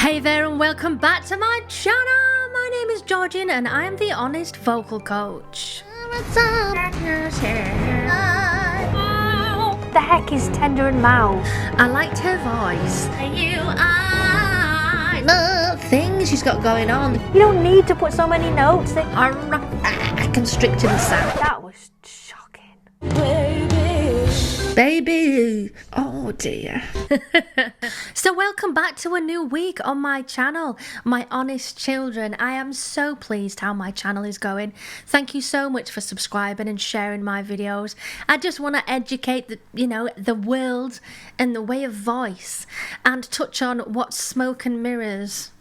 Hey there and welcome back to my channel. My name is Georgian and I am the Honest Vocal Coach. What the heck is Tender and Mouse? I liked her voice. I love things she's got going on. You don't need to put so many notes in. Constricted and sound. That was shocking. Baby, oh dear. So welcome back to a new week on my channel, my honest children. I am so pleased how my channel is going. Thank you so much for subscribing and sharing my videos. I just want to educate the world and the way of voice and touch on what smoke and mirrors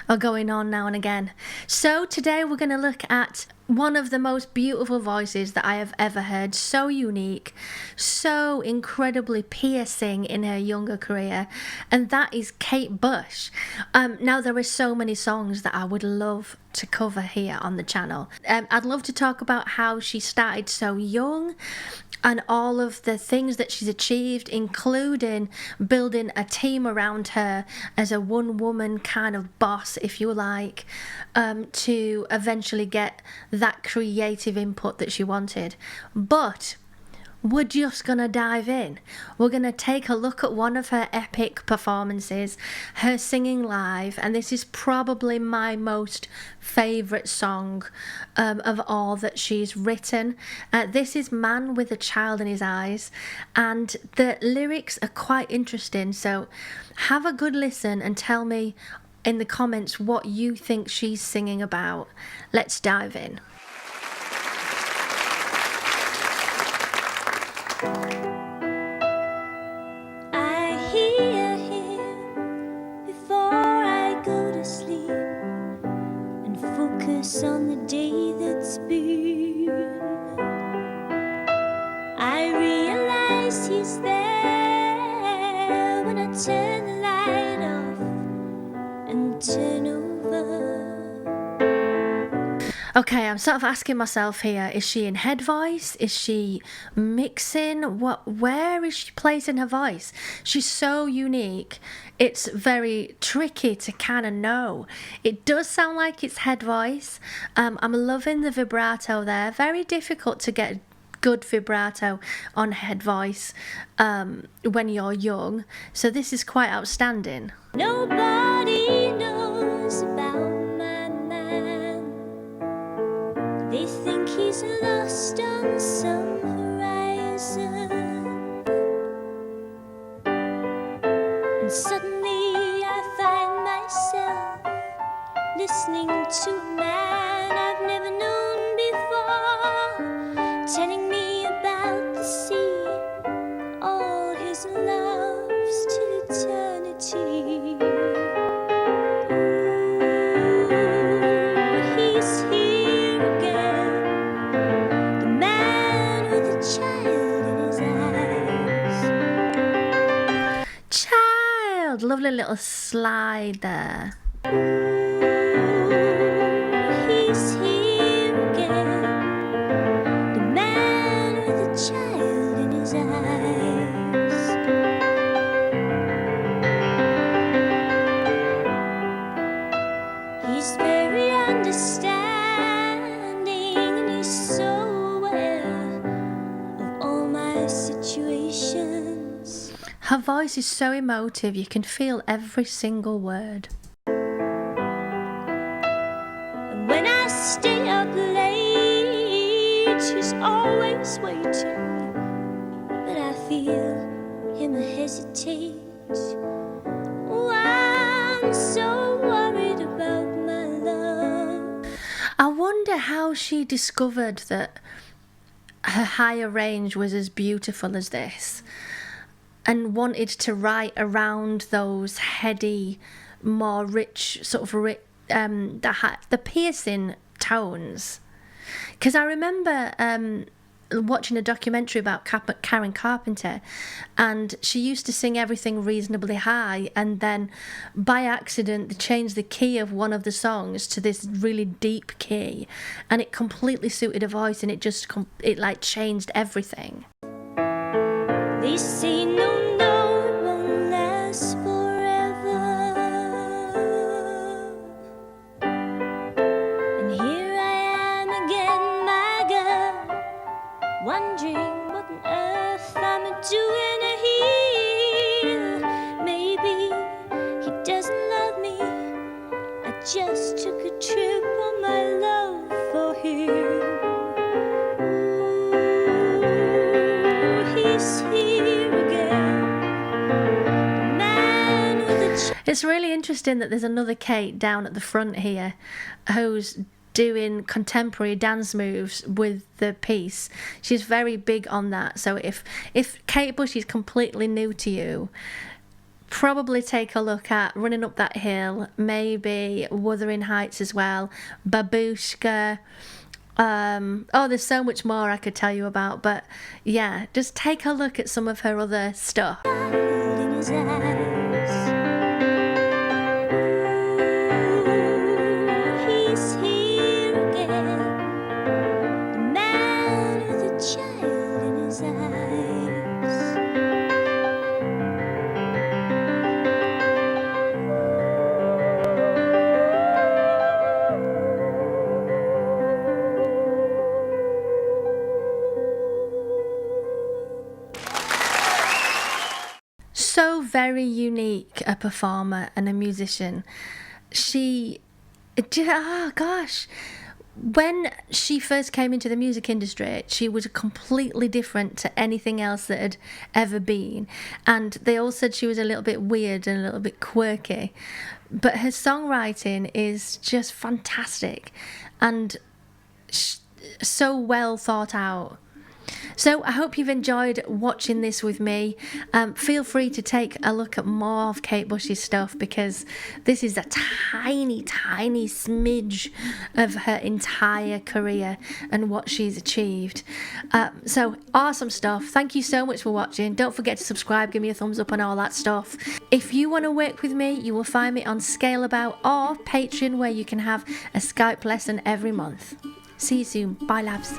are going on now and again. So today we're going to look at one of the most beautiful voices that I have ever heard. So unique, so incredibly piercing in her younger career, and that is Kate Bush. Now there are so many songs that I would love to cover here on the channel. I'd love to talk about how she started so young and all of the things that she's achieved, including building a team around her as a one-woman kind of boss, if you like, to eventually get that creative input that she wanted. But we're just gonna dive in. We're gonna take a look at one of her epic performances, her singing live, and this is probably my most favourite song of all that she's written. This is Man with a Child in His Eyes, and the lyrics are quite interesting, so have a good listen and tell me in the comments what you think she's singing about. Let's dive in. I hear him before I go to sleep and focus on the day that's been. I realize he's there when I turn the light off and turn over. Okay, I'm sort of asking myself here, is she in head voice? Is she mixing? Where is she placing her voice? She's so unique. It's very tricky to kind of know. It does sound like it's head voice. I'm loving the vibrato there. Very difficult to get good vibrato on head voice when you're young. So this is quite outstanding. Nobody knows about my man. They think he's lost on some horizon. And suddenly I find myself listening to a man I've never known before, telling me about the sea, all his loves till eternity. Ooh, he's here again, the man with a child in his eyes. Child, lovely little slide there. He's here again, the man with a child in his eyes. He's very understanding and he's so aware of all my situations. Her voice is so emotive, you can feel every single word. And when I stay up late, he's always waiting, but I feel him hesitate. Oh, I'm so worried about my love. I wonder how she discovered that her higher range was as beautiful as this and wanted to write around those heady, more rich, sort of the piercing tones. Because I remember watching a documentary about Karen Carpenter, and she used to sing everything reasonably high, and then by accident they changed the key of one of the songs to this really deep key, and it completely suited her voice, and it like changed everything. They say no, it won't last forever. doesn't love me. I just took a trip on my love for him. Ooh, he's here again. The man with the It's really interesting that there's another Kate down at the front here who's doing contemporary dance moves with the piece. She's very big on that. So if Kate Bush is completely new to you, probably take a look at Running Up That Hill, maybe Wuthering Heights as well, Babushka. There's so much more I could tell you about, but yeah, just take a look at some of her other stuff. child in his eyes. Ooh, he's here again. The man with a child in his eyes. So very unique a performer and a musician. When she first came into the music industry, she was completely different to anything else that had ever been. And they all said she was a little bit weird and a little bit quirky. But her songwriting is just fantastic and so well thought out. So I hope you've enjoyed watching this with me. Feel free to take a look at more of Kate Bush's stuff, because this is a tiny smidge of her entire career and what she's achieved. So awesome stuff. Thank you so much for watching. Don't forget to subscribe, give me a thumbs up and all that stuff. If you want to work with me, you will find me on Scaleabout or Patreon, where you can have a Skype lesson every month. See you soon. Bye, labs.